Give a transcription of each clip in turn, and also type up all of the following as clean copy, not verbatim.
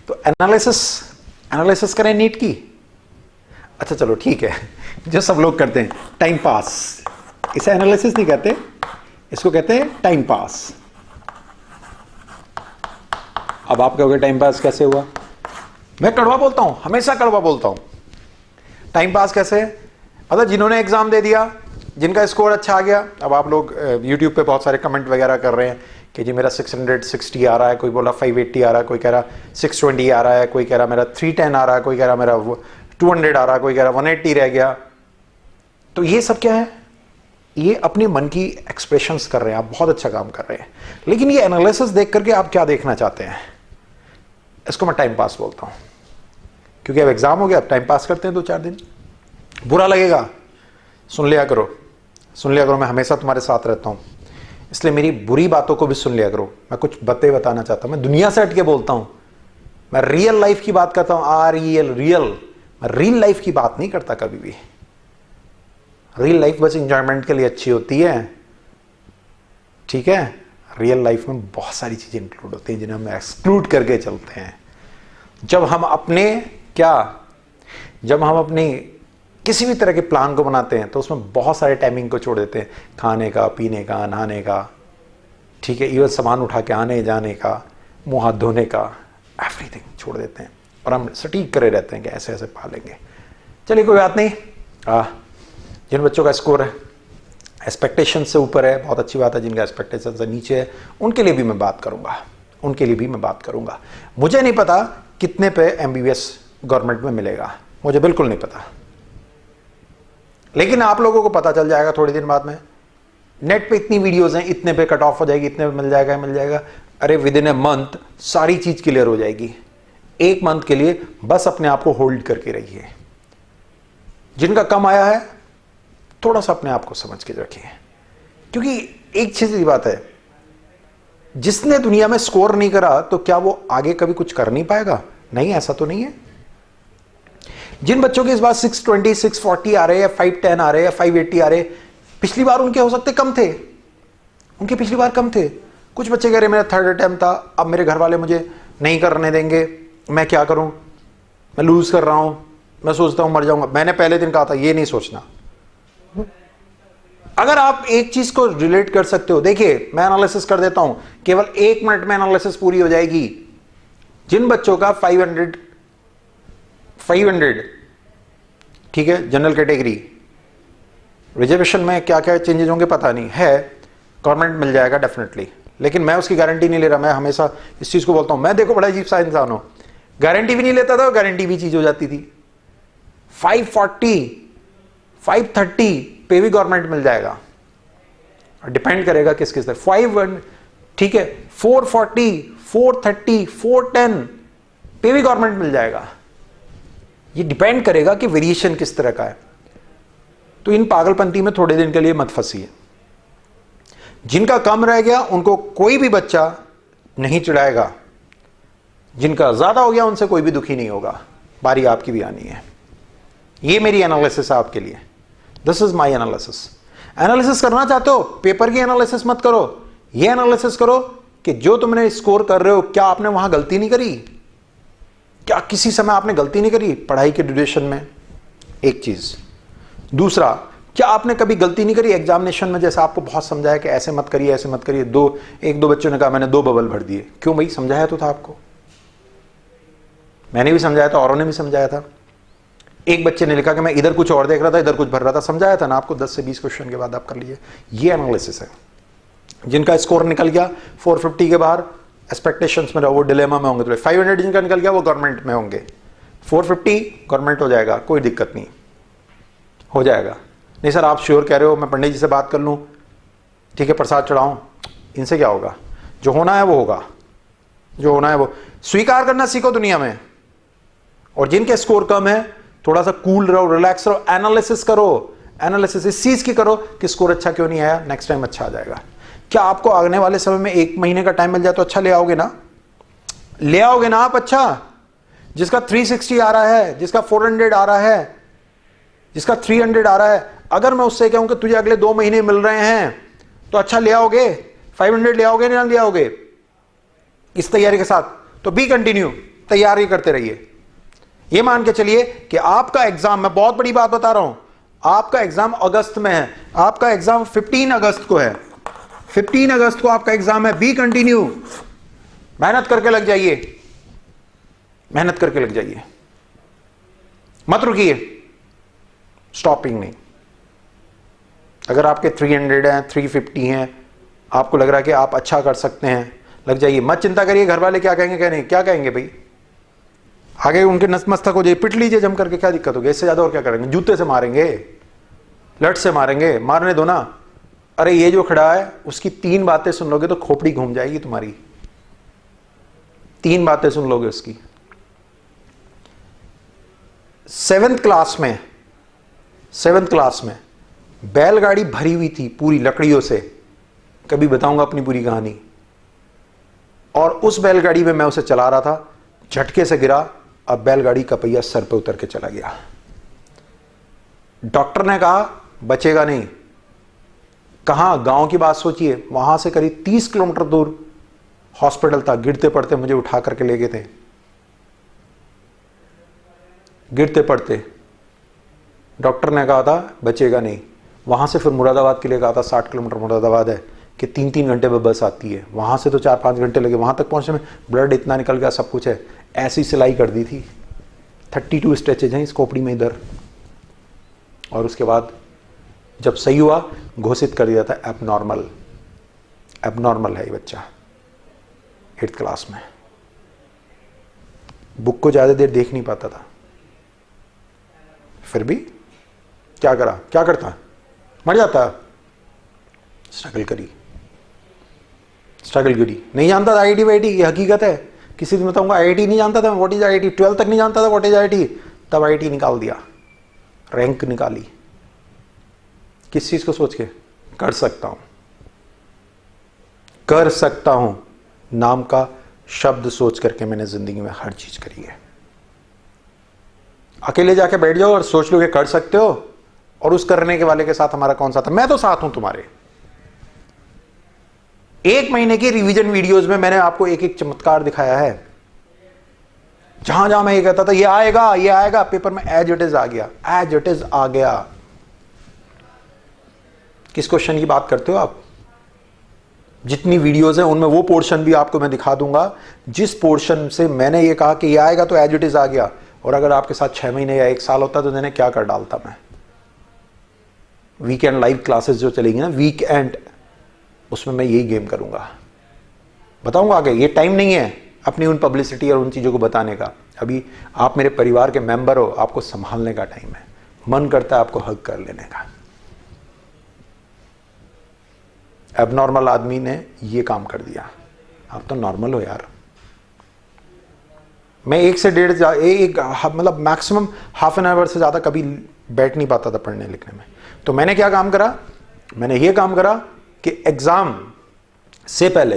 तो analysis analysis करें NEET की। अच्छा चलो ठीक है, जो सब लोग करते हैं टाइम पास, इसे एनालिसिस नहीं कहते, इसको कहते हैं टाइम पास। अब आप कहोगे टाइम पास कैसे हुआ? मैं कड़वा बोलता हूं, हमेशा कड़वा बोलता हूं। टाइम पास कैसे? मतलब जिन्होंने एग्जाम दे दिया, जिनका स्कोर अच्छा आ गया, अब आप लोग YouTube पे बहुत सारे कमेंट वगैरह कर रहे हैं कि जी मेरा 660 आ रहा है, कोई बोला 580 आ रहा है, कोई कह रहा 620 आ रहा है, कोई कह रहा मेरा 310 आ रहा है, कोई कह रहा मेरा 200 आ रहा है, कोई कह रहा 180 रह गया। तो ये सब क्या है? ये अपने मन की एक्सप्रेशंस कर रहे हैं, आप बहुत अच्छा काम कर रहे हैं, लेकिन ये एनालिसिस देख करके आप क्या देखना चाहते हैं? इसको मैं टाइम पास बोलता हूं, क्योंकि अब एग्जाम हो गया, अब टाइम पास करते हैं 2-4 दिन। बुरा लगेगा, सुन लिया करो, सुन लिया करो, मैं हमेशा तुम्हारे साथ रहता हूं, इसलिए मेरी बुरी बातों को भी सुन लिया करो। मैं कुछ बातें बताना चाहता हूं, मैं दुनिया से हट के बोलता हूं, मैं रियल लाइफ की बात करता हूं, रियल। मैं रियल लाइफ की बात नहीं करता कभी भी। रियल लाइफ बस एंजॉयमेंट के लिए अच्छी होती है, ठीक है? रियल लाइफ में बहुत सारी चीजें इंक्लूड होती हैं जिन्हें हम एक्सक्लूड करके चलते हैं। जब हम अपने किसी भी तरह के प्लान को बनाते हैं तो उसमें बहुत सारे टाइमिंग को छोड़ देते हैं, खाने का, पीने का, नहाने का, ठीक है, इवन सामान उठा के आने जाने का, मुंह हाथ धोने का, एवरीथिंग छोड़ देते हैं और हम सटीक करे रहते हैं कि ऐसे ऐसे पालेंगे। चलिए कोई बात नहीं। जिन बच्चों का स्कोर है एक्सपेक्टेशन से ऊपर है, बहुत अच्छी बात है। जिनका एक्सपेक्टेशन से नीचे है, उनके लिए भी मैं बात करूंगा, मुझे नहीं पता कितने पे MBBS गवर्नमेंट में मिलेगा, मुझे बिल्कुल नहीं पता, लेकिन आप लोगों को पता चल जाएगा थोड़ी दिन बाद में। नेट पे इतनी वीडियोस हैं, इतने पे कट ऑफ हो जाएगी, इतने पे मिल जाएगा। अरे विद इन ए मंथ सारी चीज क्लियर हो जाएगी। 1 मंथ के लिए बस अपने आप को होल्ड करके रहिए। जिनका कम आया है थोड़ा सा अपने आप को समझ के रखिए, क्योंकि एक चीज की बात है, जिसने दुनिया में स्कोर नहीं करा तो क्या वो आगे कभी कुछ कर नहीं पाएगा? नहीं, ऐसा तो नहीं है। जिन बच्चों के इस बार 620, 640 आ रहे हैं, 510 आ रहे हैं, 580 आ रहे हैं, पिछली बार उनके हो सकते कम थे, उनके पिछली बार कम थे। कुछ बच्चे कह रहे मेरा 3rd अटेम्प्ट था, अब मेरे घर वाले मुझे नहीं करने देंगे, मैं क्या करूं, मैं लूज कर रहा हूं, मैं सोचता हूं मर जाऊंगा। मैंने पहले दिन कहा था ये नहीं सोचना। अगर आप एक चीज को रिलेट कर सकते हो, देखिए मैं एनालिसिस कर देता हूं, केवल 1 मिनट में एनालिसिस पूरी हो जाएगी। जिन बच्चों का 500 ठीक है, जनरल कैटेगरी, रिजर्वेशन में क्या क्या चेंजेस होंगे पता नहीं है, गवर्नमेंट मिल जाएगा डेफिनेटली, लेकिन मैं उसकी गारंटी नहीं ले रहा। मैं हमेशा इस चीज को बोलता हूं, मैं देखो बड़ा अजीब सा इंसान हूं, गारंटी भी नहीं लेता था, गारंटी भी चीज हो जाती थी। 540, 530 पे भी गवर्नमेंट मिल जाएगा, डिपेंड करेगा किस किस तरह। 5 ठीक है, 440, 430, 410 पे भी गवर्नमेंट मिल जाएगा। ये डिपेंड करेगा कि वेरिएशन किस तरह का है। तो इन पागलपंती में थोड़े दिन के लिए मत फंसिए। जिनका कम रह गया उनको कोई भी बच्चा नहीं चिढ़ाएगा, जिनका ज्यादा हो गया उनसे कोई भी दुखी नहीं होगा। बारी आपकी भी आनी है। ये मेरी एनालिसिस है आपके लिए, this is my analysis. Analysis करना चाहते हो, पेपर की एनालिसिस मत करो, ये एनालिसिस करो कि जो तुमने स्कोर कर रहे हो क्या आपने वहां गलती नहीं करी, क्या किसी समय आपने गलती नहीं करी पढ़ाई के ड्यूरेशन में, एक चीज। दूसरा, क्या आपने कभी गलती नहीं करी एग्जामिनेशन में, जैसे आपको बहुत समझाया कि ऐसे मत करिए, ऐसे मत करिए। एक दो बच्चों ने कहा मैंने 2 बबल भर दिए। क्यों भाई, समझाया तो था आपको, मैंने भी समझाया था, औरों ने भी समझाया था। एक बच्चे ने लिखा कि मैं इधर कुछ और देख रहा था, इधर कुछ भर रहा था, समझाया था ना आपको। 10 से 20 क्वेश्चन के बाद आप कर लीजिए। ये एनालिसिस है। जिनका स्कोर निकल गया 450 के बाहर, एक्सपेक्टेशंस में रहो, वो डिलेमा में होंगे। तो 500 जिनका निकल गया वो गवर्नमेंट में होंगे, 450 गवर्नमेंट हो जाएगा, कोई दिक्कत नहीं, हो जाएगा। नहीं सर आप श्योर कह रहे हो, मैं पंडित जी से बात कर लूं, ठीक है, प्रसाद चढ़ाऊं, इनसे क्या होगा? जो होना है वो होगा, जो होना है वो स्वीकार करना सीखो दुनिया में। और जिनके स्कोर कम है थोड़ा सा कूल रहो, रिलैक्स रहो, एनालिसिस करो। एनालिसिस इस चीज की करो कि स्कोर अच्छा क्यों नहीं आया, नेक्स्ट टाइम अच्छा आ जाएगा। क्या आपको आने वाले समय में 1 महीने का टाइम मिल जाए तो अच्छा ले आओगे ना, ले आओगे ना आप? अच्छा, जिसका 360 आ रहा है, जिसका 400 आ रहा है, जिसका 300 आ रहा है, अगर मैं उससे कहूं कि तुझे अगले 2 महीने मिल रहे हैं तो अच्छा ले आओगे? 500 ले आओगे ना ले आओगे इस तैयारी के साथ? तो बी कंटिन्यू, तैयारी करते रहिए। ये मान के चलिए कि आपका एग्जाम, मैं बहुत बड़ी बात बता रहा हूं, आपका एग्जाम अगस्त में है, आपका एग्जाम 15 अगस्त को है, 15 अगस्त को आपका एग्जाम है। बी कंटिन्यू, मेहनत करके लग जाइए, मेहनत करके लग जाइए, मत रुकिए, स्टॉपिंग नहीं। अगर आपके 300 हैं, 350 हैं, आपको लग रहा है कि आप अच्छा कर सकते हैं, लग जाइए, मत चिंता करिए घर वाले क्या कहेंगे क्या नहीं। क्या कहेंगे भाई, आगे उनके नतमस्तक हो जाए, पिट लीजिए जम करके, क्या दिक्कत होगी, इससे ज्यादा और क्या करेंगे, जूते से मारेंगे, लट से मारेंगे, मारने दो ना। अरे ये जो खड़ा है उसकी 3 बातें सुन लोगे तो खोपड़ी घूम जाएगी तुम्हारी, 3 बातें सुन लोगे उसकी। 7th क्लास में बैलगाड़ी भरी हुई थी पूरी लकड़ियों से, कभी बताऊंगा अपनी पूरी कहानी। और उस बैलगाड़ी में मैं उसे चला रहा था, झटके से गिरा, अब बैलगाड़ी का पहिया सर पे उतर के चला गया। डॉक्टर ने कहा बचेगा नहीं। कहां, गांव की बात सोचिए, वहां से करीब 30 किलोमीटर दूर हॉस्पिटल था। गिरते पड़ते मुझे उठा करके ले गए थे, गिरते पड़ते। डॉक्टर ने कहा था बचेगा नहीं। वहां से फिर मुरादाबाद के लिए कहा था, 60 किलोमीटर मुरादाबाद है, कि 3-3 घंटे में बस आती है। वहां से तो 4-5 घंटे लगे वहां तक पहुंचने में, ब्लड इतना निकल गया, सब कुछ है। ऐसी सिलाई कर दी थी, 32 स्टिचेज हैं इस खोपड़ी में इधर। और उसके बाद जब सही हुआ, घोषित कर दिया था एबनॉर्मल, एबनॉर्मल है ये बच्चा। 8th क्लास में, बुक को ज्यादा देर देख नहीं पाता था, फिर भी क्या करा, क्या करता, मर जाता। स्ट्रगल करी, स्ट्रगल करी। नहीं जानता था आईआईटी वाईटी, ये हकीकत है। किसी दिन बताऊंगा आईआईटी नहीं जानता था, व्हाट इज आईआईटी, 12th तक नहीं जानता था व्हाट इज आईआईटी, तब आईआईटी निकाल दिया, रैंक निकाली। किस चीज को सोच के, कर सकता हूं, कर सकता हूं नाम का शब्द सोच करके मैंने जिंदगी में हर चीज करी है। अकेले जाके बैठ जाओ और सोच लो कि कर सकते हो, और उस करने के वाले के साथ हमारा कौन सा था। मैं तो साथ हूं तुम्हारे। 1 महीने की रिवीजन वीडियोस में मैंने आपको एक एक चमत्कार दिखाया है। जहां जहां मैं ये कहता था ये आएगा ये आएगा, पेपर में एज इट इज आ गया, एज इट इज आ गया। किस क्वेश्चन की बात करते हो आप? जितनी वीडियोस हैं उनमें वो पोर्शन भी आपको मैं दिखा दूंगा जिस पोर्शन से मैंने ये कहा कि ये आएगा तो एज इट इज आ गया। और अगर आपके साथ 6 महीने या 1 साल होता तो मैंने क्या कर डालता। मैं वीकेंड लाइव क्लासेस जो चलेगी ना, वीकेंड, उसमें मैं यही गेम करूंगा, बताऊंगा आगे। ये टाइम नहीं है अपनी उन पब्लिसिटी और उन चीजों को बताने का। अभी आप मेरे परिवार के मेंबर हो, आपको संभालने का टाइम है। मन करता है आपको हग कर लेने का। एबनॉर्मल आदमी ने ये काम कर दिया, आप तो नॉर्मल हो यार। मैं 1 से 1.5 मतलब मैक्सिमम हाफ एन आवर से ज्यादा कभी बैठ नहीं पाता था पढ़ने लिखने में। तो मैंने क्या काम करा, मैंने ये काम करा कि एग्जाम से पहले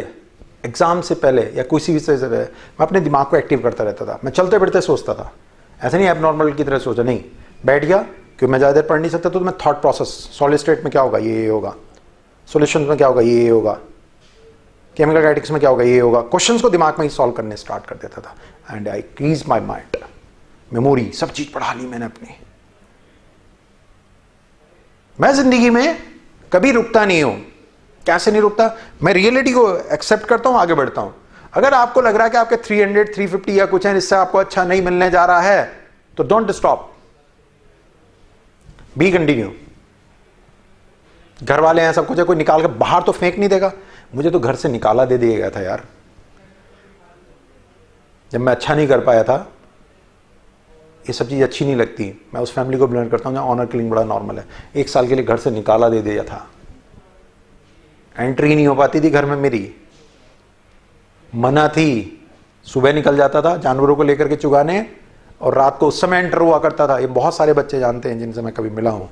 या किसी भी से पहले मैं अपने दिमाग को एक्टिव करता रहता था। मैं चलते फिरते सोचता था, ऐसे नहीं एबनॉर्मल की तरह सोचा, नहीं, बैठ गया क्योंकि मैं ज़्यादा देर पढ़ नहीं सकता। तो मैं थॉट प्रोसेस, सॉलिड स्टेट में क्या होगा, ये होगा, सॉल्यूशन में क्या होगा, ये होगा, केमिकल काइनेटिक्स में क्या होगा, ये होगा। क्वेश्चंस को दिमाग में ही सॉल्व करने स्टार्ट कर देता था। And I increase my mind, memory, सब चीज पढ़ा ली मैंने अपनी। मैं जिंदगी में कभी रुकता नहीं हूं। कैसे नहीं रुकता, मैं रियलिटी को एक्सेप्ट करता हूं, आगे बढ़ता हूं। अगर आपको लग रहा है कि आपके 300, 350 या कुछ है, इससे आपको अच्छा नहीं मिलने जा रहा है, तो डोंट स्टॉप, बी कंटिन्यू। घर वाले हैं, सब कुछ है, कोई निकाल के बाहर तो फेंक नहीं देगा। मुझे तो घर से निकाला दे दिया गया था यार, जब मैं अच्छा नहीं कर पाया था। ये सब चीज़ अच्छी नहीं लगती। मैं उस फैमिली को ब्लेम करता हूँ जहाँ ऑनर किलिंग बड़ा नॉर्मल है। 1 साल के लिए घर से निकाला दे दिया था, एंट्री नहीं हो पाती थी घर में, मेरी मना थी। सुबह निकल जाता था जानवरों को लेकर के चुगाने, और रात को उस समय एंटर हुआ करता था। ये बहुत सारे बच्चे जानते हैं जिनसे मैं कभी मिला हूँ।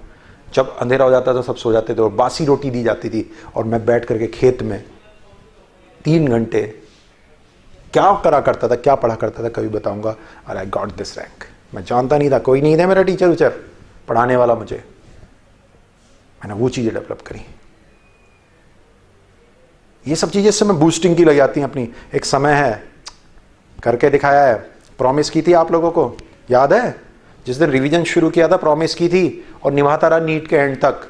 जब अंधेरा हो जाता था सब सो जाते थे और बासी रोटी दी जाती थी, और मैं बैठ करके खेत में 3 घंटे क्या करा करता था, क्या पढ़ा करता था, कभी बताऊंगा। और आई गॉट दिस रैंक। मैं जानता नहीं था, कोई नहीं था मेरा टीचर उचर पढ़ाने वाला मुझे। मैंने वो चीजें डेवलप करी। ये सब चीजें इससे मैं बूस्टिंग की लग जाती हैं अपनी। एक समय है, करके दिखाया है, प्रॉमिस की थी आप लोगों को, याद है? जिस दिन रिवीजन शुरू किया था प्रॉमिस की थी और निभाता रहा नीट के एंड तक।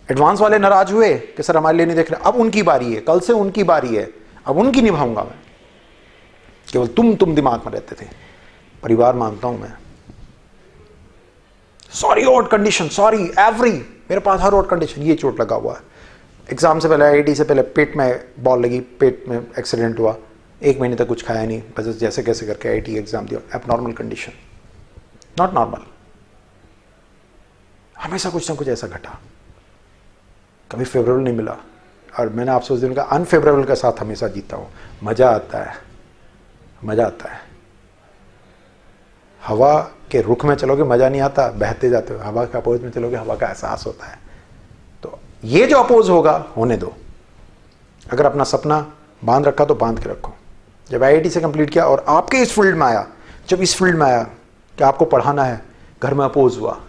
एडवांस वाले नाराज हुए कि सर हमारे लिए नहीं देख रहे, अब उनकी बारी है, कल से उनकी बारी है, अब उनकी निभाऊंगा मैं। केवल तुम दिमाग में रहते थे। परिवार मानता हूं मैं। Sorry odd condition, sorry every, मेरे पास हर ऑड कंडीशन। ये चोट लगा हुआ है, एग्जाम से पहले, आईआईटी से पहले पेट में बॉल लगी, पेट में एक्सीडेंट हुआ, 1 महीने तक कुछ खाया नहीं, बस जैसे कैसे करके आईआईटी एग्जाम दिया। Abnormal condition, not normal. हमेशा कुछ ना कुछ ऐसा घटा, कभी फेवरेबल नहीं मिला। और मैंने आपसे उस दिन कहा अनफेवरेबल के साथ हमेशा जीता हूं। मजा आता है, मजा आता है। हवा के रुख में चलोगे मजा नहीं आता, बहते जाते हो। हवा के अपोज में चलोगे, हवा का एहसास होता है। तो ये जो अपोज होगा होने दो। अगर अपना सपना बांध रखा तो बांध के रखो। जब आईआईटी से कंप्लीट किया और आपके इस फील्ड में आया, जब इस फील्ड में आया कि आपको पढ़ाना है, घर में अपोज हुआ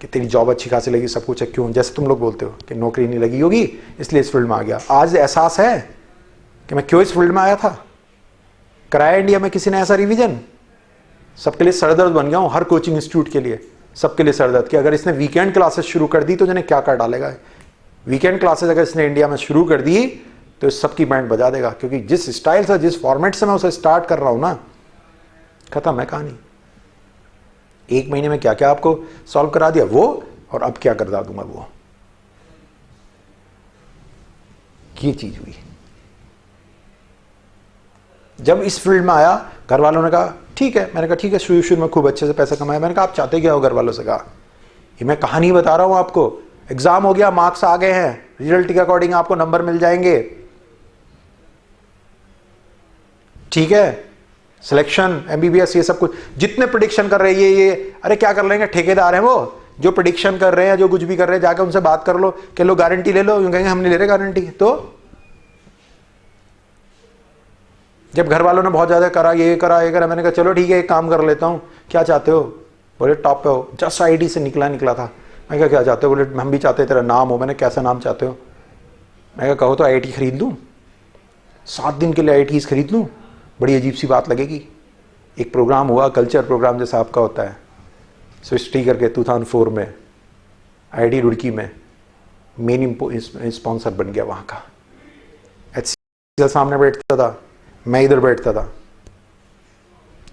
कि तेरी जॉब अच्छी खासी लगी, सब कुछ है, क्यों? जैसे तुम लोग बोलते हो कि नौकरी नहीं लगी होगी इसलिए इस फील्ड में आ गया। आज एहसास है कि मैं क्यों इस फील्ड में आया था। कराया इंडिया में किसी ने ऐसा रिवीजन? सबके लिए सरदर्द बन गया हूं, हर कोचिंग इंस्टीट्यूट के लिए सबके लिए सरदर्द कि अगर इसने वीकेंड क्लासेस शुरू कर दी तो जिन्हें क्या कर डालेगा। वीकेंड क्लासेस अगर इसने इंडिया में शुरू कर दी तो इस सबकी बैंड बजा देगा, क्योंकि जिस स्टाइल से, जिस फॉर्मेट से मैं उसे स्टार्ट कर रहा हूं ना, खत्म है कहानी। 1 महीने में क्या क्या आपको सॉल्व करा दिया वो, और अब क्या कर दूंगा वो। ये चीज हुई। जब इस फील्ड में आया, घर वालों ने कहा ठीक है, मैंने कहा ठीक है, शुरू में खूब अच्छे से पैसा कमाया। मैंने कहा आप चाहते क्या हो? घर वालों से कहा ये मैं कहानी बता रहा हूं आपको। एग्जाम हो गया, मार्क्स आ गए हैं, रिजल्ट के अकॉर्डिंग आपको नंबर मिल जाएंगे, ठीक है, सिलेक्शन, एमबीबीएस, ये सब कुछ। जितने प्रेडिक्शन कर रहे हैं ये अरे क्या कर लेंगे, ठेकेदार हैं वो जो प्रेडिक्शन कर रहे हैं, जो कुछ भी कर रहे हैं, जाकर उनसे बात कर लो कि लो गारंटी ले लो। यूं कहेंगे हम नहीं ले रहे गारंटी। तो जब घर वालों ने बहुत ज्यादा करा, ये करा ये करा, मैंने कहा चलो ठीक है एक काम कर लेता हूँ, क्या चाहते हो? बोले टॉप पे हो। जस्ट आईआईटी से निकला था। मैं कहा क्या चाहते हो? बोले हम भी चाहते तेरा नाम हो। मैंने कैसा नाम चाहते हो? मैं कहा कहो तो आईआईटी खरीद लूँ, 7 दिन के लिए आईआईटी खरीद लूँ। बड़ी अजीब सी बात लगेगी। एक प्रोग्राम हुआ, कल्चर प्रोग्राम जैसा आपका होता है, सृष्टि करके 2004 में आईआईटी रुड़की में मेन स्पॉन्सर बन गया वहाँ का। HCL सामने बैठता था, मैं इधर बैठता था,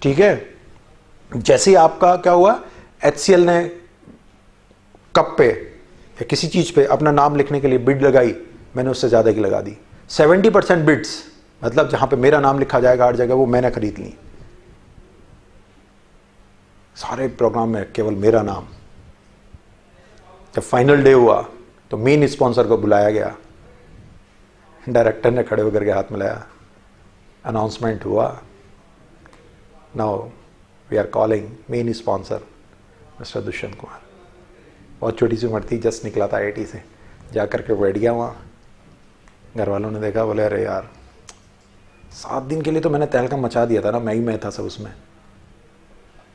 ठीक है। जैसे ही आपका क्या हुआ, HCL ने कप पे या किसी चीज पे अपना नाम लिखने के लिए बिड लगाई, मैंने उससे ज्यादा की लगा दी। 70% बिड्स, मतलब जहां पे मेरा नाम लिखा जाएगा 8 जगह, वो मैंने खरीद ली। सारे प्रोग्राम में केवल मेरा नाम। जब फाइनल डे हुआ तो मेन स्पॉन्सर को बुलाया गया, डायरेक्टर ने खड़े होकर के हाथ मिलाया, अनाउंसमेंट हुआ, now we are calling main sponsor mister Dushyant Kumar. बहुत छोटी सी उम्र थी, जस्ट निकला था आईआईटी से, जाकर के बैठ गया वहाँ। घर वालों ने देखा, बोले अरे यार 7 दिन के लिए तो मैंने तहलका मचा दिया था ना, मैं था सब उसमें,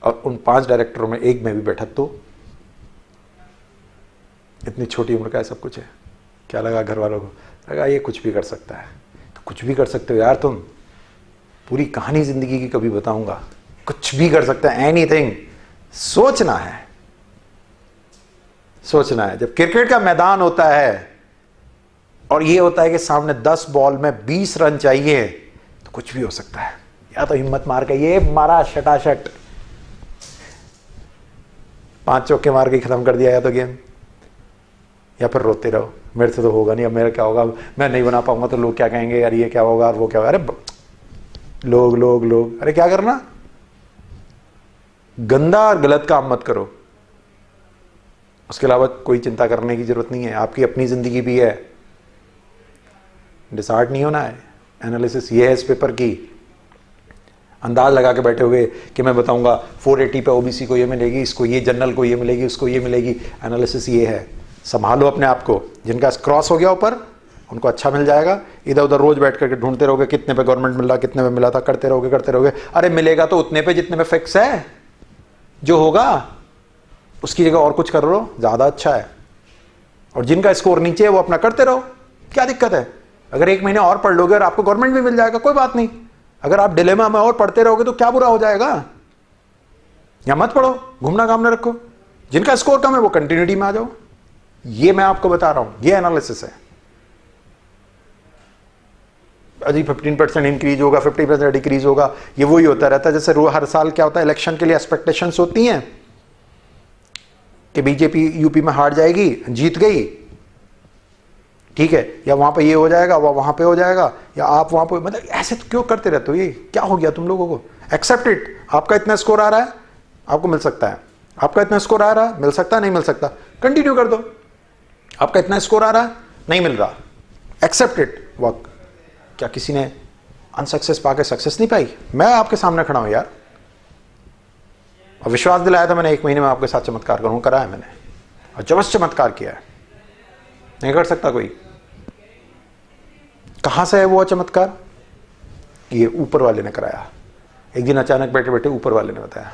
और उन 5 डायरेक्टरों में एक मैं भी बैठा, तो इतनी छोटी उम्र का है, सब कुछ है। क्या लगा घर वालों को? लगा ये कुछ भी कर सकता है। तो कुछ भी कर सकते हो यार तुम, पूरी कहानी जिंदगी की कभी बताऊंगा, कुछ भी कर सकता है, एनीथिंग। सोचना है, सोचना है। जब क्रिकेट का मैदान होता है और ये होता है कि सामने 10 बॉल में 20 रन चाहिए, तो कुछ भी हो सकता है। या तो हिम्मत मार के ये मारा शटाशट, 5 चौके मार के खत्म कर दिया या तो गेम, या फिर रोते रहो मेरे से तो होगा नहीं, अब मेरा क्या होगा, मैं नहीं बना पाऊंगा तो लोग क्या कहेंगे, यार ये क्या होगा और वो क्या होगा। अरे लोग अरे क्या करना, गंदा और गलत काम मत करो, उसके अलावा कोई चिंता करने की जरूरत नहीं है। आपकी अपनी जिंदगी भी है, डिसार्ट नहीं होना है। एनालिसिस ये है इस पेपर की, अंदाज लगा के बैठे हुए कि मैं बताऊंगा 480 पे ओबीसी को ये मिलेगी, इसको ये, जनरल को ये मिलेगी, उसको ये मिलेगी। एनालिसिस ये है, संभालो अपने आप को। जिनका क्रॉस हो गया ऊपर उनको अच्छा मिल जाएगा। इधर उधर रोज बैठ करके ढूंढते रहोगे कितने पे गवर्नमेंट मिल रहा, कितने पे मिला था, करते रहोगे। अरे मिलेगा तो उतने पे जितने पे फिक्स है, जो होगा उसकी जगह और कुछ कर लो, ज्यादा अच्छा है। और जिनका स्कोर नीचे है वो अपना करते रहो, क्या दिक्कत है? अगर 1 महीने और पढ़ लोगे और आपको गवर्नमेंट भी मिल जाएगा, कोई बात नहीं। अगर आप डिलेमा में और पढ़ते रहोगे तो क्या बुरा हो जाएगा? या मत पढ़ो, घूमना काम ना रखो। जिनका स्कोर कम है वो कंटिन्यूटी में आ जाओ। ये मैं आपको बता रहा हूं, ये एनालिसिस है। अजी 15% इंक्रीज होगा, 50% डिक्रीज होगा, ये वही होता रहता है। जैसे हर साल क्या होता है, इलेक्शन के लिए एक्सपेक्टेशंस होती हैं कि बीजेपी यूपी में हार जाएगी, जीत गई, ठीक है, या वहां पे ये हो जाएगा, वहां पे हो जाएगा, या आप वहां पे, मतलब ऐसे तो क्यों करते रहते हो? ये क्या हो गया तुम लोगों को? Accept it. आपका इतना स्कोर आ रहा है, आपको मिल सकता है। आपका इतना स्कोर आ रहा है, मिल सकता है, नहीं मिल सकता, कंटिन्यू कर दो। आपका इतना स्कोर आ रहा है, नहीं मिल रहा, एक्सेप्ट इट, वर्क। क्या किसी ने अनसक्सेस पाके सक्सेस नहीं पाई? मैं आपके सामने खड़ा हूं यार, और विश्वास दिलाया था मैंने 1 महीने में आपके साथ चमत्कार करूं, करा है मैंने, और जबरदस्त चमत्कार किया है। नहीं कर सकता कोई। कहां से है वो चमत्कार? ये ऊपर वाले ने कराया। एक दिन अचानक बैठे बैठे ऊपर वाले ने बताया।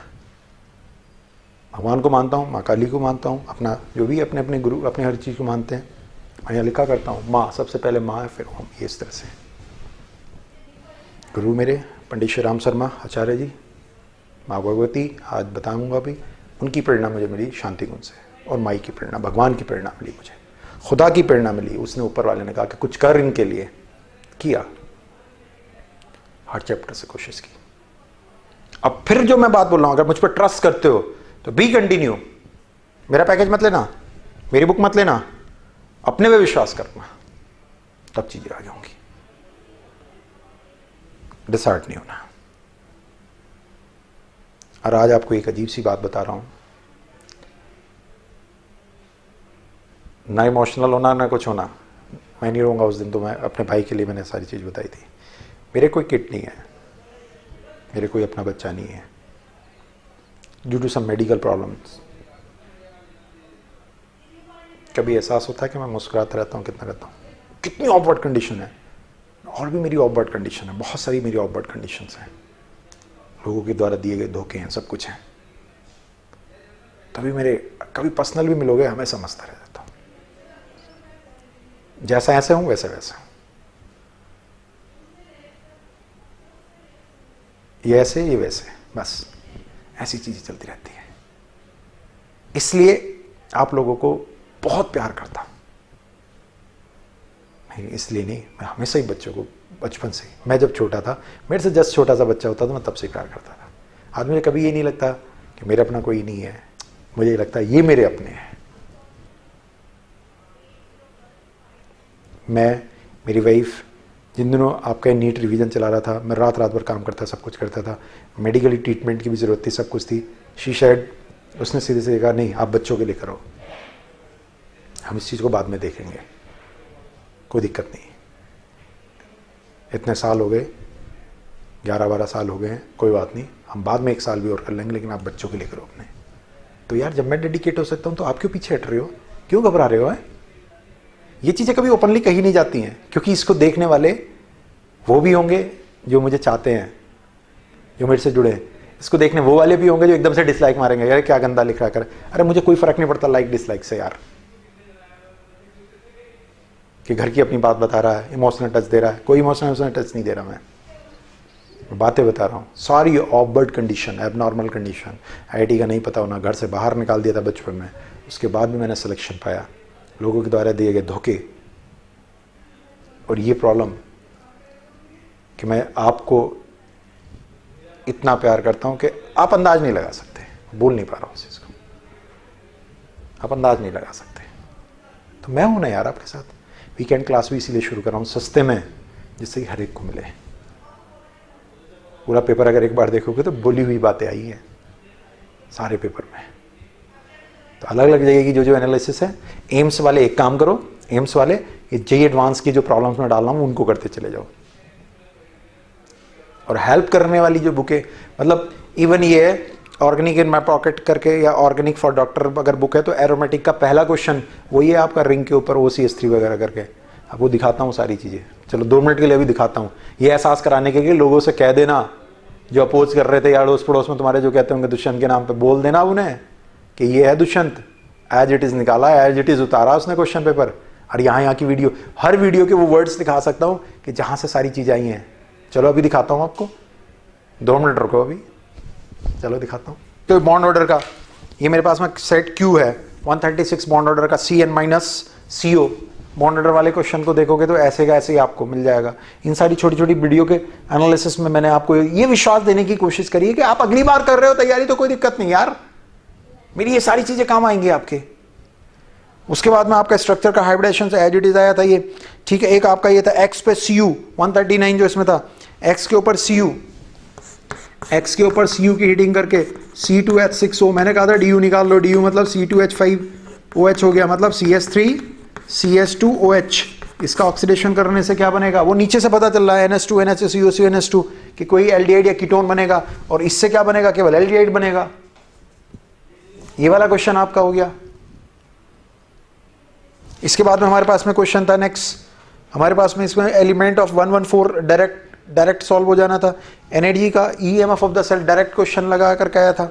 भगवान को मानता हूं, माँ काली को मानता हूं, अपना जो भी अपने अपने गुरु, अपने हर चीज को मानते हैं। मैं यहाँ लिखा करता हूं, माँ सबसे पहले माँ है, फिर हम, ये इस तरह से। गुरु मेरे पंडित श्री राम शर्मा आचार्य जी, माँ भगवती, आज बताऊंगा भी, उनकी प्रेरणा मुझे मिली शांति कुंज से, और माई की प्रेरणा, भगवान की प्रेरणा मिली मुझे, खुदा की प्रेरणा मिली। उसने ऊपर वाले ने कहा कि कुछ कर इनके लिए, किया, हर चैप्टर से कोशिश की। अब फिर जो मैं बात बोल रहा हूं, अगर मुझ पर ट्रस्ट करते हो तो बी कंटिन्यू। मेरा पैकेज मत लेना, मेरी बुक मत लेना, अपने पे विश्वास करना, तब चीजें आगे होंगी। डिसहार्ट नहीं होना। और आज आपको एक अजीब सी बात बता रहा हूं, ना इमोशनल होना ना कुछ होना, मैं नहीं रहूँगा उस दिन। तो मैं अपने भाई के लिए मैंने सारी चीज़ बताई थी। मेरे कोई किट नहीं है, मेरे कोई अपना बच्चा नहीं है, due to some medical problems. कभी एहसास होता है कि मैं मुस्कुराता रहता हूँ, कितना रहता हूँ, कितनी ऑकवर्ड कंडीशन है। और भी मेरी ऑकवर्ड कंडीशन है, बहुत सारी मेरी ऑकवर्ड कंडीशंस हैं, लोगों के द्वारा दिए गए धोखे हैं, सब कुछ है। तभी मेरे कभी पर्सनल भी मिलोगे, हमें समझता रह जाता हूँ, जैसा ऐसे हूं वैसे वैसे हूं, ये ऐसे ये वैसे, बस ऐसी चीजें चलती रहती है। इसलिए आप लोगों को बहुत प्यार करता हूं। इसलिए नहीं, मैं हमेशा ही बच्चों को, बचपन से, मैं जब छोटा था, मेरे से जस्ट छोटा सा बच्चा होता था, मैं तब से प्यार करता था। आज मुझे कभी ये नहीं लगता कि मेरा अपना कोई नहीं है, मुझे ये लगता है ये मेरे अपने हैं। मैं, मेरी वाइफ, जिन दिनों आपका नीट रिवीजन चला रहा था, मैं रात रात भर काम करता, सब कुछ करता था, मेडिकली ट्रीटमेंट की भी ज़रूरत थी, सब कुछ थी। शी शेड, उसने सीधे से कहा नहीं आप बच्चों के लिए करो, हम इस चीज़ को बाद में देखेंगे, कोई दिक्कत नहीं। इतने साल हो गए, 11-12 साल हो गए हैं, कोई बात नहीं, हम बाद में 1 साल भी और कर लेंगे, लेकिन आप बच्चों के लिए करो अपने। तो यार जब मैं डेडिकेट हो सकता हूँ तो आप क्यों पीछे हट रहे हो, क्यों घबरा रहे हो? ये चीज़ें कभी ओपनली कही नहीं जाती हैं, क्योंकि इसको देखने वाले वो भी होंगे जो मुझे चाहते हैं, जो मेरे से जुड़े हैं। इसको देखने वो वाले भी होंगे जो एकदम से डिसलाइक मारेंगे, यार क्या गंदा लिख रहा कर। अरे मुझे कोई फर्क नहीं पड़ता लाइक डिसलाइक से यार, कि घर की अपनी बात बता रहा है, इमोशनल टच दे रहा है, कोई इमोशनल टच नहीं दे रहा। मैं बातें बता रहा हूँ, सॉरी ऑफबर्ड कंडीशन, एबनॉर्मल कंडीशन, आईआईटी का नहीं पता होना, घर से बाहर निकाल दिया था बचपन में, उसके बाद भी मैंने सिलेक्शन पाया, लोगों के द्वारा दिए गए धोखे, और ये प्रॉब्लम कि मैं आपको इतना प्यार करता हूं कि आप अंदाज नहीं लगा सकते, बोल नहीं पा रहा हूं उस चीज को, आप अंदाज नहीं लगा सकते। तो मैं हूं ना यार आपके साथ। वीकेंड क्लास भी इसीलिए शुरू कर रहा हूं सस्ते में, जिससे कि हर एक को मिले। पूरा पेपर अगर एक बार देखोगे तो बोली हुई बातें आई हैं सारे पेपर में, तो अलग अलग जगह की जो जो एनालिसिस है। एम्स वाले एक काम करो, एम्स वाले ये जेई एडवांस की जो प्रॉब्लम्स में डाल रहा हूं उनको करते चले जाओ, और हेल्प करने वाली जो बुकें, मतलब इवन ये ऑर्गेनिक इन माई पॉकेट करके या ऑर्गेनिक फॉर डॉक्टर अगर बुक है, तो एरोमेटिक का पहला क्वेश्चन वही है आपका, रिंग के ऊपर OCH3 वगैरह करके आपको दिखाता हूँ सारी चीज़ें। चलो 2 मिनट के लिए भी दिखाता हूँ, ये एहसास कराने के लिए लोगों से कह देना जो अपोज कर रहे थे, या अड़ोस पड़ोस में तुम्हारे जो कहते होंगे दुष्यंत के नाम पे, बोल देना उन्हें कि ये है दुष्यंत, एज इट इज़ निकाला, एज इट इज़ उतारा उसने क्वेश्चन पेपर। और यहाँ की वीडियो, हर वीडियो के वो वर्ड्स दिखा सकता हूँ कि जहाँ से सारी चीज़ें आई हैं। चलो अभी दिखाता हूँ आपको। 2 मिनट रुको अभी, चलो दिखाता हूँ। तो बॉन्ड ऑर्डर का ये मेरे पास में सेट क्यू है 136 बॉन्ड ऑर्डर का, सी एन माइनस सी ओ। बॉन्ड ऑर्डर वाले क्वेश्चन को देखोगे तो ऐसे का ऐसे ही आपको मिल जाएगा। इन सारी छोटी छोटी वीडियो के एनालिसिस में मैंने आपको ये विश्वास देने की कोशिश करी है कि आप अगली बार कर रहे हो तैयारी तो कोई दिक्कत नहीं यार, मेरी ये सारी चीजें काम आएंगी आपके। उसके बाद में आपका स्ट्रक्चर का हाइब्रिडेशन से एज इट इज आया था ये, ठीक है। एक आपका ये था एक्स पे सी यू 139 जो इसमें था, एक्स के ऊपर सी यू, एक्स के ऊपर सी यू की हीटिंग करके C2H6O, मैंने कहा था डी यू निकाल लो, डी यू मतलब C2H5OH हो गया, मतलब CH3CH2OH। इसका ऑक्सीडेशन करने से क्या बनेगा वो नीचे से पता चल रहा है, NH2 NH2CO NH2 कि कोई एल्डिहाइड या कीटोन बनेगा, और इससे क्या बनेगा, केवल एल्डिहाइड बनेगा। ये वाला क्वेश्चन आपका हो गया। इसके बाद में हमारे पास में क्वेश्चन था नेक्स्ट, हमारे पास में इसमें एलिमेंट ऑफ 114 डायरेक्ट सॉल्व हो जाना था। एनर्जी का EMF of the cell direct question लगा करके आया था।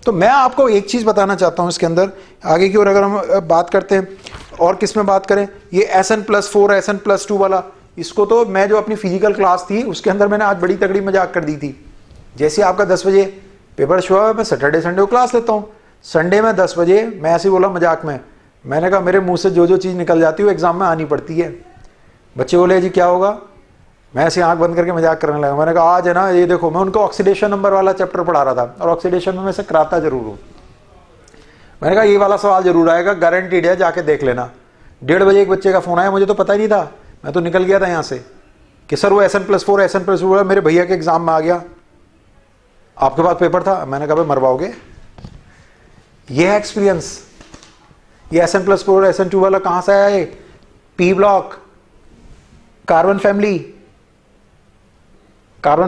तो मैं आपको एक चीज बताना चाहता हूं इसके अंदर आगे की ओर अगर हम बात करते हैं, और किस में बात करें, ये SN+4 SN+2 वाला, इसको तो मैं जो अपनी फिजिकल क्लास थी उसके अंदर मैंने आज बड़ी तगड़ी मजाक कर दी थी। जैसे आपका 10 बजे पेपर शुरू हुआ, मैं सैटरडे संडे को क्लास लेता हूँ, संडे में 10 बजे मैं ऐसे ही बोला मजाक में, मैंने कहा मेरे मुंह से जो चीज़ निकल जाती है वो एग्जाम में आनी पड़ती है। बच्चे बोले जी क्या होगा, मैं ऐसे आंख बंद करके मजाक करने लगा। मैंने कहा आज है ना, ये देखो मैं उनको ऑक्सीडेशन नंबर वाला चैप्टर पढ़ा रहा था, और ऑक्सीडेशन में मैं से कराता जरूर हूँ। मैंने कहा ये वाला सवाल जरूर आएगा, गारंटीड है, जाके देख लेना। 1:30 बजे एक बच्चे का फोन आया, मुझे तो पता ही नहीं था, मैं तो निकल गया था यहाँ से कि सर वो SN+4 SN+2 मेरे भैया के एग्जाम में आ गया, आपके पास पेपर था। मैंने कहा भाई मरवाओगे, ये है एक्सपीरियंस। ये SN+4 SN2 वाला कहाँ से आया है, पी ब्लॉक कार्बन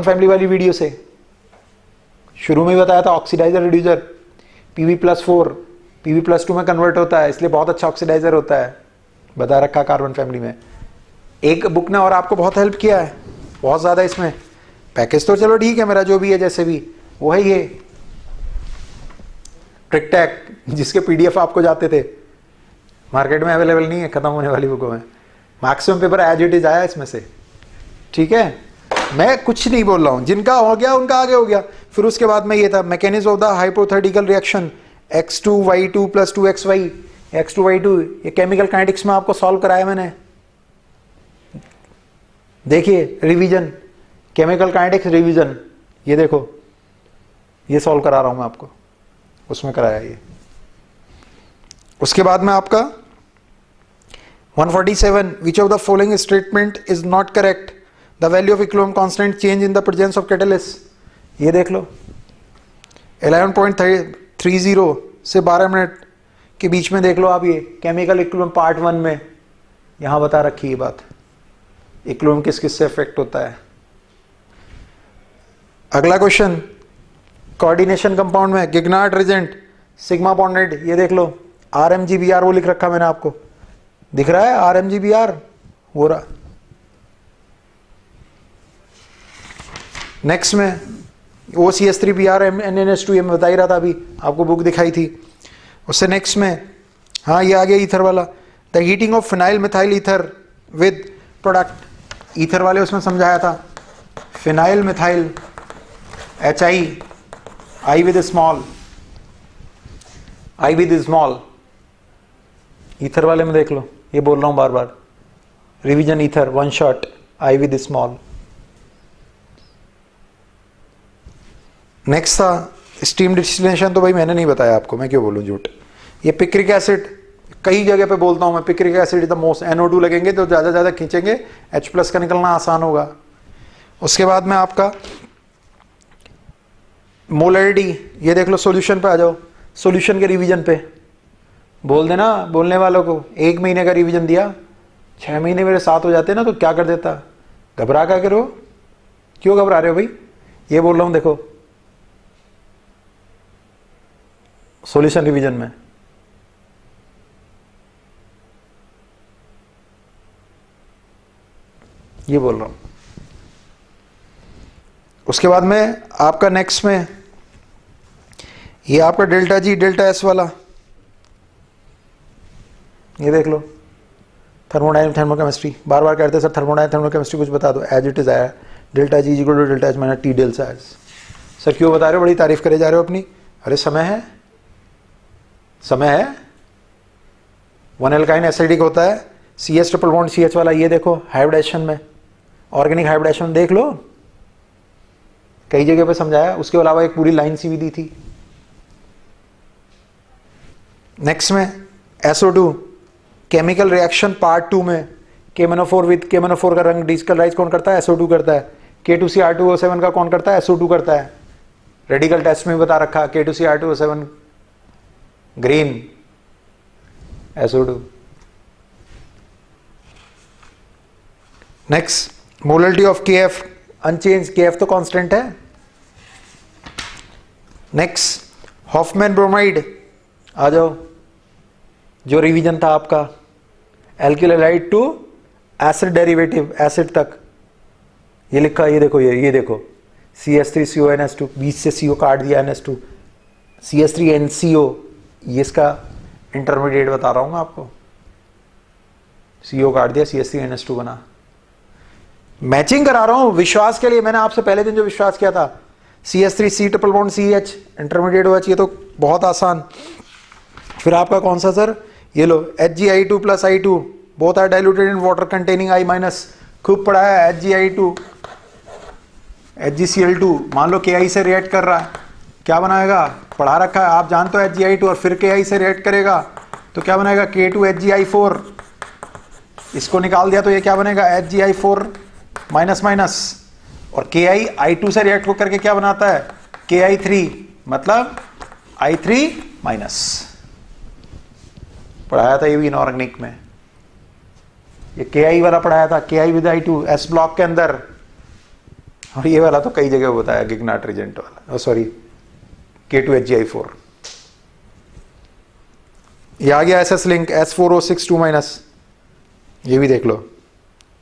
फैमिली वाली वीडियो से। शुरू में ही बताया था ऑक्सीडाइजर रिड्यूसर Pb+4 Pb+2 में कन्वर्ट होता है, इसलिए बहुत अच्छा ऑक्सीडाइजर होता है, बता रखा कार्बन फैमिली में। एक बुक ने और आपको बहुत हेल्प किया है, बहुत ज़्यादा। इसमें पैकेज तो चलो ठीक है मेरा जो भी है, जैसे भी वो है, ये ट्रिक टैक जिसके PDF आपको जाते थे, मार्केट में अवेलेबल नहीं है, खत्म होने वाली बुकों में। Maximum paper as it is आया इसमें से, ठीक है। मैं कुछ नहीं बोल रहा हूं, जिनका हो गया उनका आगे हो गया। फिर उसके बाद में ये था mechanism of the hypothetical reaction X2Y2 + 2XY, X2Y2, ये केमिकल काइनेटिक्स में आपको सॉल्व कराया मैंने। देखिए रिवीजन, केमिकल काइनेटिक्स रिवीजन, ये देखो ये सॉल्व करा रहा हूं मैं आपको, उसमें कराया ये। उसके बाद में आपका 147, which of the following statement is not correct, the value of equilibrium constant change in the presence of catalyst, ये देख लो 11.30 से 12 मिनट के बीच में देख लो आप, ये केमिकल इक्विलिब्रियम पार्ट 1 में यहां बता रखी है बात, इक्विलिब्रियम किस किस से इफेक्ट होता है। अगला क्वेश्चन कोऑर्डिनेशन कंपाउंड में गिग्नार्ड रिजेंट सिग्मा बॉन्डेड, ये देख लो RMGBr, वो लिख रखा मैंने आपको, दिख रहा है RMGBr हो रहा। नेक्स्ट में OCH3Br NNH2, ये मैं बता ही रहा था अभी, आपको बुक दिखाई थी। उससे नेक्स्ट में हाँ ये आ गया ईथर वाला, the heating of phenyl methyl ether with product, ether वाले उसमें समझाया था, phenyl methyl HI, I with small, ether वाले में देख लो, ये बोल रहा हूं बार बार, revision ether 1 shot I with small. Next था स्टीम डिस्टिलेशन, तो भाई मैंने नहीं बताया आपको, मैं क्यों बोलूं झूठ। ये पिक्रिक एसिड, कई जगह पे बोलता हूं मैं, picric acid is the most, NO2 लगेंगे तो ज़्यादा खींचेंगे, H+ का निकलना आसान होगा। उसके बाद में आपका मोलरिटी, ये देख लो, सॉल्यूशन पे आ जाओ, सॉल्यूशन के रिवीजन पे बोल देना बोलने वालों को, 1 महीने का रिवीजन दिया, 6 महीने मेरे साथ हो जाते ना तो क्या कर देता, घबरा क्या करो, क्यों घबरा रहे हो भाई, ये बोल रहा हूं देखो सॉल्यूशन रिवीजन में। ये बोल रहा हूं। उसके बाद में आपका नेक्स्ट में ये आपका डेल्टा G डेल्टा S वाला, ये देख लो थर्मोडायनामिक थर्मोकेमिस्ट्री, बार बार कहते हैं सर थर्मोडायनामिक थर्मोकेमिस्ट्री कुछ बता दो, एज इट इज आया delta G equal to delta H minus T del S. Sir क्यों बता रहे हो, बड़ी तारीफ करे जा रहे हो अपनी? अरे समय है, समय है। 1 एल्काइन एसिडिक होता है, C H triple bond C H वाला, ये देखो हाइब्रिडेशन में, ऑर्गेनिक हाइब्रिडेशन देख लो, कई जगह पे समझाया। उसके अलावा एक पूरी लाइन सी भी दी थी। नेक्स्ट में SO2 केमिकल रिएक्शन पार्ट 2 में KMnO4 विद KMnO4 का रंग डिस्कलराइज कौन करता है? SO2 करता है। K2CR2O7 का कौन करता है? SO2 करता है। रेडिकल टेस्ट में बता रखा, K2CR2O7 green, SO2। Next molarity of KF unchanged, KF तो कांस्टेंट है। नेक्स्ट हॉफमैन ब्रोमाइड, आ जाओ, जो रिवीजन था आपका, alkyl halide to acid derivative, acid तक ये लिखा, ये देखो, ये देखो CH3CONS2, बीच से CO काट दिया NS2, CH3NCO, ये इसका इंटरमीडिएट बता रहा हूँ मैं आपको, CO काट दिया, CH3NS2 बना। मैचिंग करा रहा हूँ विश्वास के लिए, मैंने आपसे पहले दिन जो विश्वास किया था, CH3C triple bond CH intermediate OH, ये तो बहुत आसान। फिर आपका कौन सा सर, ये लो HgI2 प्लस I2 both are diluted in water containing I minus, खूब पढ़ा है। HgI2 HgCl2 मान लो KI से रिएक्ट कर रहा है, क्या बनाएगा? पढ़ा रखा है, आप जानते हो HgI2, और फिर KI से रिएक्ट करेगा तो क्या बनेगा? K2HgI4, इसको निकाल दिया तो ये क्या बनेगा? HgI4 माइनस माइनस, और KI I2 से रिएक्ट होकर के क्या बनाता है? KI3, मतलब I3 माइनस। पढ़ाया था ये भी इनऑर्गेनिक में, ये KI वाला पढ़ाया था, KI with I2 S block के अंदर, और ये वाला तो कई जगह बताया, गिग्नाट रिजेंट वाला, सॉरी K2HgI4। ये आ गया SS लिंक S4062 माइनस, ये भी देख लो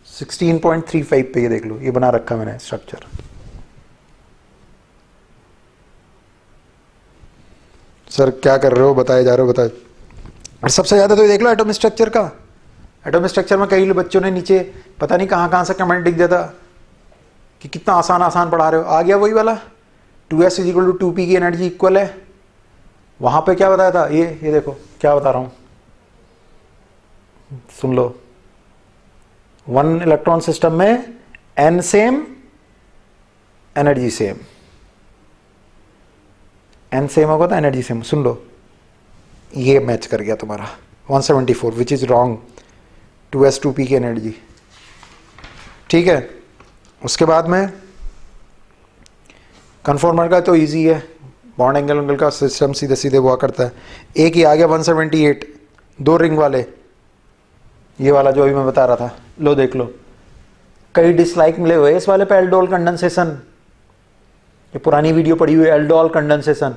16.35 पे, ये देख लो, ये बना रखा मैंने स्ट्रक्चर। सर क्या कर रहे हो, बताए जा रहे हो, बताए। और सबसे ज्यादा तो ये देख लो एटॉमिक स्ट्रक्चर का, एटॉमिक स्ट्रक्चर में कई बच्चों ने नीचे पता नहीं कहां से कमेंट दिख जाता कि कितना आसान आसान पढ़ा रहे हो। आ गया वही वाला 2s इक्वल टू 2p की एनर्जी इक्वल है, वहां पे क्या बताया था, ये देखो क्या बता रहा हूं, सुन लो। 1 इलेक्ट्रॉन सिस्टम में n same, energy same, n same होगा तो एनर्जी सेम। सुन लो, ये मैच कर गया तुम्हारा 174, which is wrong, 2s 2p की एनर्जी, ठीक है। उसके बाद में कन्फॉर्मर का तो इजी है, बॉन्ड एंगल का सिस्टम सीधे सीधे हुआ करता है। एक ही आ गया 178, 2 रिंग वाले, ये वाला जो अभी मैं बता रहा था, लो देख लो, कई डिसलाइक मिले हुए इस वाले पे, एल्डोल कंडेंसेशन, ये पुरानी वीडियो पड़ी हुई है, aldol condensation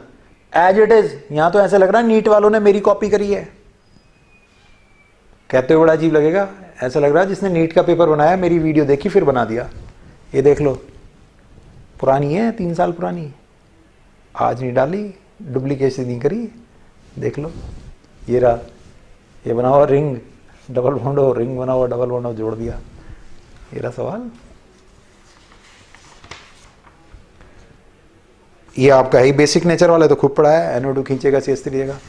as it is. यहां तो ऐसा लग रहा है नीट वालों ने मेरी कॉपी करी है, कहते हुए बड़ा अजीब लगेगा, ऐसा लग रहा है जिसने नीट का पेपर बनाया मेरी वीडियो देखी फिर बना दिया। ये देख लो, पुरानी है, 3 साल पुरानी, आज नहीं डाली, डुप्लीकेशन नहीं करी, देख लो। ये रहा, ये बना हुआ रिंग, डबल बॉन्ड हो, रिंग बना हुआ, डबल बॉन्ड हो, जोड़ दिया। ये रहा सवाल। ये आपका ही बेसिक नेचर वाला तो खूब पढ़ा है, NO2 खींचेगा CH3 देगा।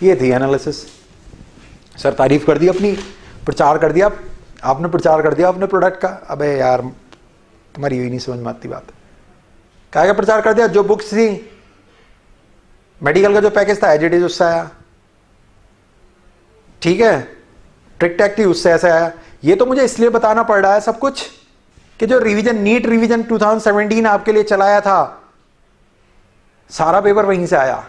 ये थी एनालिसिस। सर तारीफ कर दी अपनी, प्रचार कर दिया आपने, प्रचार कर दिया अपने प्रोडक्ट का। अबे यार तुम्हारी यही नहीं समझ में आती बात, क्या क्या प्रचार कर दिया। जो बुक्स थी मेडिकल का जो पैकेज था एज इट इज उससे आया, ठीक है, ट्रिक टैक थी उससे ऐसे आया। ये तो मुझे इसलिए बताना पड़ रहा है सब कुछ कि जो रिवीजन, नीट रिवीजन 2017 आपके लिए चलाया था, सारा पेपर वहीं से आया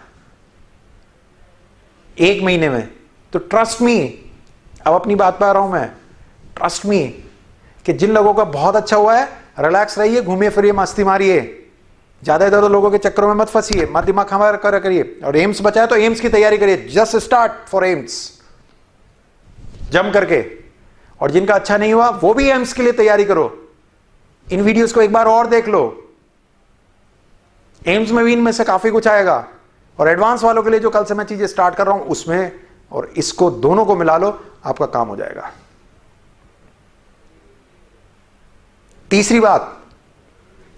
1 महीने में। तो ट्रस्ट मी, अब अपनी बात पे आ रहा हूं मैं, ट्रस्ट मी कि जिन लोगों का बहुत अच्छा हुआ है, रिलैक्स रहिए, घूमिए फिरिए, मस्ती मारिए, ज्यादा ज्यादा लोगों के चक्करों में मत फंसिए, मत दिमाग हमारा करिए। और एम्स बचा है तो एम्स की तैयारी करिए, जस्ट स्टार्ट फॉर एम्स, जम करके। और जिनका अच्छा नहीं हुआ वो भी एम्स के लिए तैयारी करो। इन वीडियोस को एक बार और देख लो, एम्स में भी इनमें से काफी कुछ आएगा। और एडवांस वालों के लिए जो कल से मैं चीजें स्टार्ट कर रहा हूं उसमें और इसको दोनों को मिला लो, आपका काम हो जाएगा। तीसरी बात,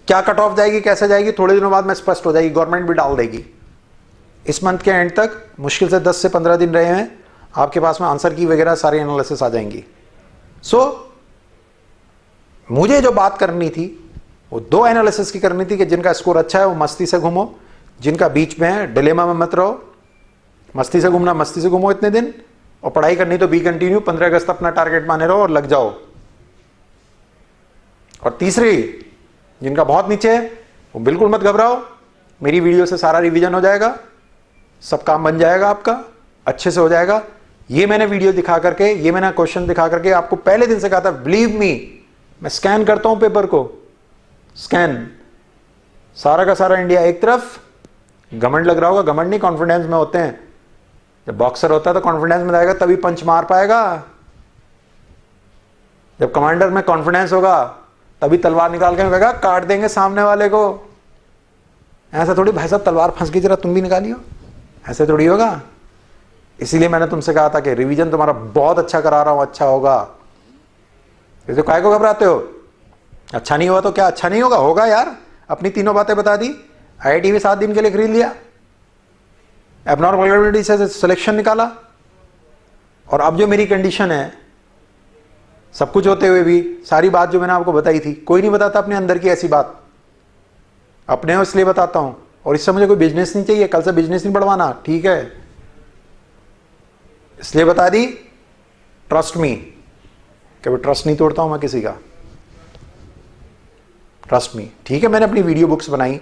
क्या कट ऑफ जाएगी, कैसे जाएगी, थोड़े दिनों बाद में स्पष्ट हो जाएगी, गवर्नमेंट भी डाल देगी। इस मंथ के एंड तक मुश्किल से 10 से 15 दिन रहे हैं, आपके पास में आंसर की वगैरह सारी एनालिसिस आ जाएंगी। मुझे जो बात करनी थी वो 2 एनालिसिस की करनी थी कि जिनका स्कोर अच्छा है वो मस्ती से घूमो, जिनका बीच में है डिलेमा में मत रहो। मस्ती से घूमना, मस्ती से घूमो इतने दिन, और पढ़ाई करनी तो बी कंटिन्यू, 15 अगस्त अपना टारगेट माने रहो और लग जाओ। और तीसरी, जिनका बहुत नीचे है वो बिल्कुल मत घबराओ, मेरी वीडियो से सारा रिवीजन हो जाएगा, सब काम बन जाएगा, आपका अच्छे से हो जाएगा। ये मैंने वीडियो दिखा करके, ये मैंने क्वेश्चन दिखा करके आपको पहले दिन से कहा था, बिलीव मी, मैं स्कैन करता हूं पेपर को, स्कैन सारा का सारा इंडिया एक तरफ। घमंड लग रहा होगा, घमंड नहीं, कॉन्फिडेंस में होते हैं। जब बॉक्सर होता है तो कॉन्फिडेंस में जाएगा तभी पंच मार पाएगा। जब कमांडर में कॉन्फिडेंस होगा तभी तलवार निकाल के कहेगा काट देंगे सामने वाले को। ऐसा थोड़ी, भाई साहब तलवार फंस गई, जरा तुम भी निकालियो, ऐसे थोड़ी होगा। इसीलिए मैंने तुमसे कहा था कि रिवीजन तुम्हारा बहुत अच्छा करा रहा हूं, अच्छा होगा। तो काय को घबराते हो? अच्छा नहीं हुआ तो क्या अच्छा नहीं होगा? होगा यार, अपनी तीनों बातें बता दी, IIT भी 7 दिन के लिए खरीद लिया, एबनॉर्मल से सिलेक्शन निकाला, और अब जो मेरी कंडीशन है, सब कुछ होते हुए भी सारी बात जो मैंने आपको बताई थी, कोई नहीं बताता अपने अंदर की ऐसी बात, अपने हो इसलिए बताता हूं। और इससे मुझे कोई बिजनेस नहीं चाहिए, कल से बिजनेस नहीं बढ़वाना, ठीक है, इसलिए बता दी। ट्रस्ट मी, कभी ट्रस्ट नहीं तोड़ता हूं मैं किसी का, ट्रस्ट मी, ठीक है। मैंने अपनी वीडियो बुक्स बनाई,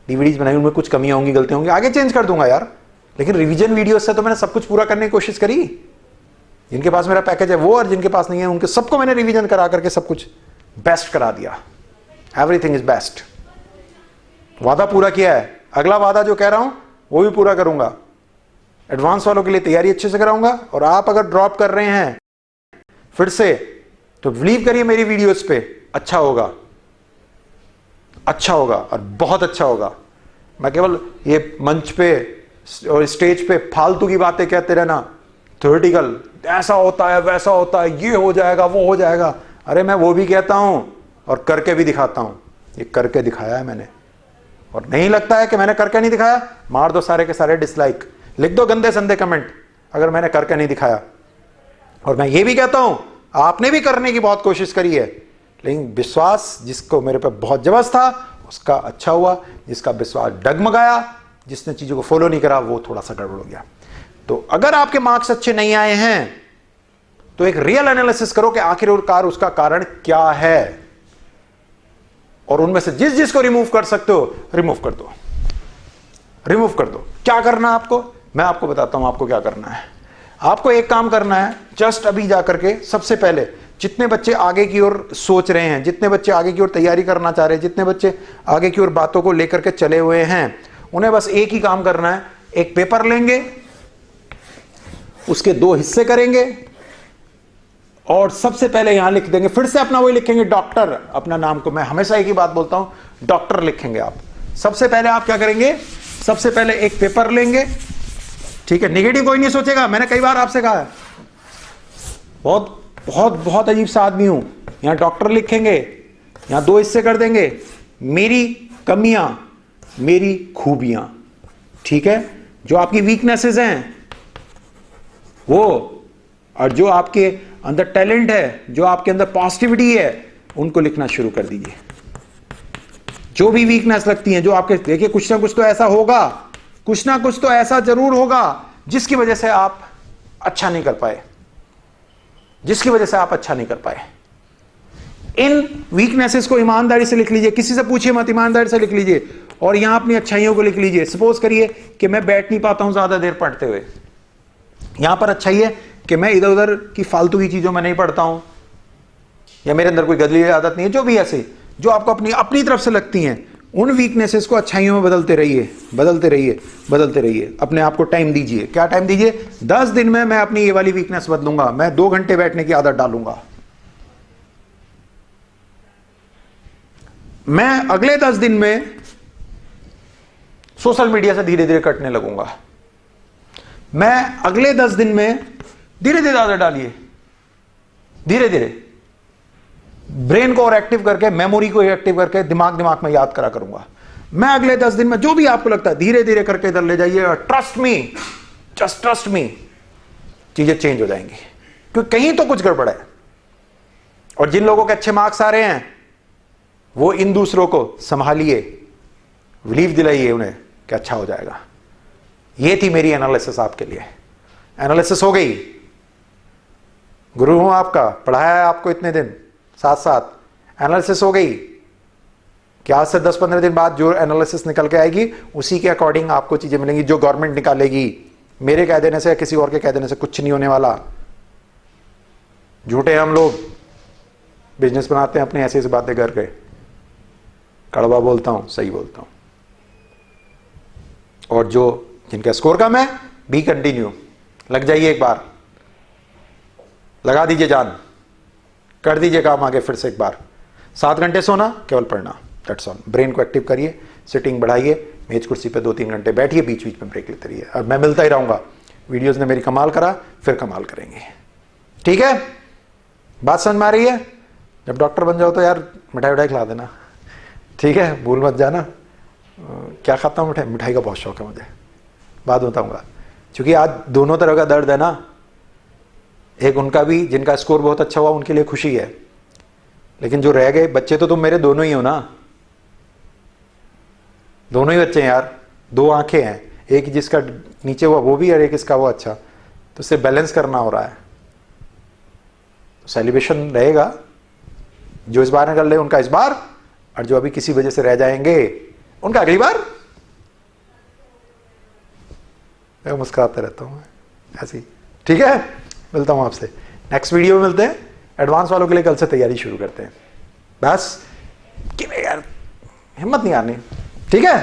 DVDs बनाई, उनमें कुछ कमियां होंगी, गलतियां होंगी, आगे चेंज कर दूंगा यार, लेकिन रिवीजन वीडियो से तो मैंने सब कुछ पूरा करने की कोशिश करी। जिनके पास मेरा पैकेज है वो, और जिनके पास नहीं है उनके सबको मैंने रिवीजन करा करके सब कुछ बेस्ट करा दिया। Everything is best. वादा पूरा किया है, अगला वादा जो कह रहा हूं वो भी पूरा करूंगा। एडवांस वालों के लिए तैयारी अच्छे से कराऊंगा, और आप अगर ड्रॉप कर रहे हैं फिर से तो बिलीव करिए मेरी वीडियोस पे, अच्छा होगा, अच्छा होगा और बहुत अच्छा होगा। मैं केवल ये मंच पे और स्टेज पे फालतू की बातें कहते रहना, थ्योरेटिकल, ऐसा होता है वैसा होता है, ये हो जाएगा वो हो जाएगा, अरे मैं वो भी कहता हूं और करके भी दिखाता हूं। ये करके दिखाया है मैंने, और नहीं लगता है कि मैंने करके नहीं दिखाया, मार दो सारे के सारे डिसलाइक, लिख दो गंदे संदे कमेंट अगर मैंने करके नहीं दिखाया। और मैं ये भी कहता हूं आपने भी करने की बहुत कोशिश करी है, लेकिन विश्वास जिसको मेरे पे बहुत जबरदस्त था उसका अच्छा हुआ, जिसका विश्वास डगमगाया, जिसने चीजों को फॉलो नहीं करा वो थोड़ा सा गड़बड़ हो गया। तो अगर आपके मार्क्स अच्छे नहीं आए हैं तो एक रियल एनालिसिस करो कि आखिरकार उसका कारण क्या है, और उनमें से जिस जिसको रिमूव कर सकते हो रिमूव कर दो, रिमूव कर दो। क्या करना आपको, मैं आपको बताता हूं आपको क्या करना है। आपको एक काम करना है, जस्ट अभी जाकर के सबसे पहले जितने बच्चे आगे की ओर सोच रहे हैं, जितने बच्चे आगे की ओर तैयारी करना चाह रहे हैं, जितने बच्चे आगे की ओर बातों को लेकर के चले हुए हैं, उन्हें बस एक ही काम करना है। एक पेपर लेंगे, उसके 2 हिस्से करेंगे, और सबसे पहले यहां लिख देंगे, फिर से अपना वही लिखेंगे डॉक्टर, अपना नाम को मैं हमेशा एक ही बात बोलता हूं, डॉक्टर लिखेंगे आप। सबसे पहले आप क्या करेंगे, सबसे पहले एक पेपर लेंगे, ठीक है, नेगेटिव कोई नहीं सोचेगा, मैंने कई बार आपसे कहा है, बहुत बहुत बहुत अजीब सा आदमी हूं। यहां डॉक्टर लिखेंगे, यहां 2 हिस्से कर देंगे, मेरी कमियां, मेरी खूबियां, ठीक है, जो आपकी वीकनेसेस हैं वो, और जो आपके अंदर टैलेंट है, जो आपके अंदर पॉजिटिविटी है, उनको लिखना शुरू कर दीजिए। जो भी वीकनेस लगती है, जो आपके, देखिए कुछ ना कुछ तो ऐसा होगा, कुछ ना कुछ तो ऐसा जरूर होगा जिसकी वजह से आप अच्छा नहीं कर पाए, जिसकी वजह से आप अच्छा नहीं कर पाए। इन वीकनेसेस को ईमानदारी से लिख लीजिए, किसी से पूछिए मत, ईमानदारी से लिख लीजिए, और यहां अपनी अच्छाइयों को लिख लीजिए। सपोज करिए कि मैं बैठ नहीं पाता हूं ज्यादा देर पढ़ते हुए, यहां पर अच्छाई है कि मैं इधर उधर की फालतू की चीजों में नहीं पढ़ता हूं, या मेरे अंदर कोई गंदी आदत नहीं है, जो भी ऐसे जो आपको अपनी अपनी तरफ से लगती हैं, उन वीकनेसेस को अच्छाइयों में बदलते रहिए, बदलते रहिए, बदलते रहिए। अपने आप को टाइम दीजिए। क्या टाइम दीजिए? 10 दिन में मैं अपनी ये वाली वीकनेस बदलूंगा, मैं 2 घंटे बैठने की आदत डालूंगा, मैं अगले 10 दिन में सोशल मीडिया से धीरे धीरे कटने लगूंगा, मैं अगले 10 दिन में, धीरे धीरे आदत डालिए, धीरे धीरे, ब्रेन को और एक्टिव करके, मेमोरी को एक्टिव करके दिमाग में याद करा करूंगा। मैं अगले 10 दिन में जो भी आपको लगता है धीरे धीरे करके इधर ले जाइए, और trust me, just trust me, चीजें चेंज हो जाएंगी। क्योंकि कहीं तो कुछ गड़बड़ है। और जिन लोगों के अच्छे मार्क्स आ रहे हैं वो इन दूसरों को संभालिए, बिलीव दिलाइए उन्हें कि अच्छा हो जाएगा। ये थी मेरी एनालिसिस आपके लिए। एनालिसिस हो गई, गुरु हूं आपका, पढ़ाया है आपको इतने दिन साथ साथ, एनालिसिस हो गई कि आज से 10-15 दिन बाद जो एनालिसिस निकल के आएगी उसी के अकॉर्डिंग आपको चीजें मिलेंगी, जो गवर्नमेंट निकालेगी। मेरे कह देने से या किसी और के कह देने से कुछ नहीं होने वाला। झूठे हम लोग बिजनेस बनाते हैं अपनी ऐसी ऐसी बातें करके। कड़वा बोलता हूं, सही बोलता हूं। और जो जिनका स्कोर कम है, बी कंटिन्यू, लग जाइए एक बार, लगा दीजिए जान, कर दीजिए काम आगे फिर से एक बार। 7 घंटे सोना, केवल पढ़ना, दैट्स ऑल। ब्रेन को एक्टिव करिए, सिटिंग बढ़ाइए, मेज कुर्सी पे 2-3 घंटे बैठिए, बीच बीच में ब्रेक लेते रहिए। अब मैं मिलता ही रहूंगा। वीडियोस ने मेरी कमाल करा, फिर कमाल करेंगे। ठीक है, बात समझ में आ रही है? जब डॉक्टर बन जाओ तो यार मिठाई उठाई खिला देना, ठीक है, भूल मत जाना। क्या खाता हूँ? मिठाई का बहुत शौक है मुझे, बात बताऊंगा। क्योंकि आज दोनों तरह का दर्द है ना। एक उनका भी जिनका स्कोर बहुत अच्छा हुआ, उनके लिए खुशी है, लेकिन जो रह गए बच्चे तो तुम मेरे दोनों ही हो ना। दोनों ही बच्चे हैं यार, 2 आंखें हैं, एक जिसका नीचे हुआ वो भी और एक इसका वो अच्छा, तो उससे बैलेंस करना हो रहा है। तो सेलिब्रेशन रहेगा, जो इस बार निकल ले उनका इस बार, और जो अभी किसी वजह से रह जाएंगे उनका अगली बार। मैं मुस्कुराता रहता हूँ ऐसी। ठीक है, मिलता हूँ आपसे नेक्स्ट वीडियो में, मिलते हैं। एडवांस वालों के लिए कल से तैयारी शुरू करते हैं। बस कि यार हिम्मत नहीं हारनी, ठीक है।